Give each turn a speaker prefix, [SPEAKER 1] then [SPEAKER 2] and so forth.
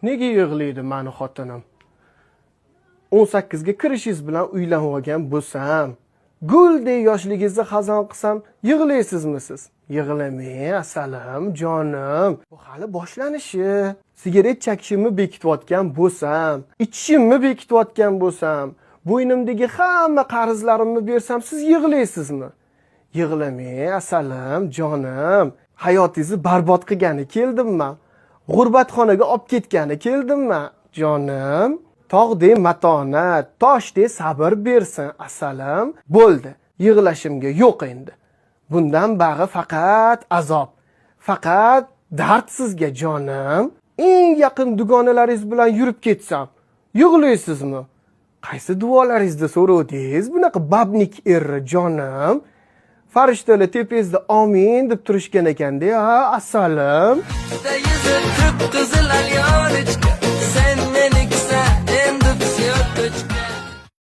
[SPEAKER 1] Nega yig'laydi mani xotinim? 18 ga kirishingiz bilan uylanib olgan bo'lsam, guldek yoshligingizni xazon qilsam, yig'laysizmi siz? Yig'lamang, asalim, jonim. Bu hali boshlanishi. Sigaret chekishimni bekitayotgan bo'lsam, ichishimni bekitayotgan bo'lsam, bo'ynimdagi hamma qarzlarimni bersam, siz yig'laysizmi? Yig'lamang, asalim, jonim. Hayotingizni barbod qilgani keldimmi? G'urbatxonaga olib ketgani keldimmi, jonim? Tog'dek matonat, toshdek sabr bersin, asalim. Bo'ldi, yig'lashimga yo'q endi. Bundan bag'i faqat azob, faqat dard sizga, jonim. Eng yaqin dugonalaringiz bilan yurib ketsam, yig'laysizmi? Qaysi duolaringizni so'rovdingiz? Bunaqa babnik erri, jonim. Farishtalar tepangizda amin deb turishgan ekanda, asalim.
[SPEAKER 2] Qizil alyon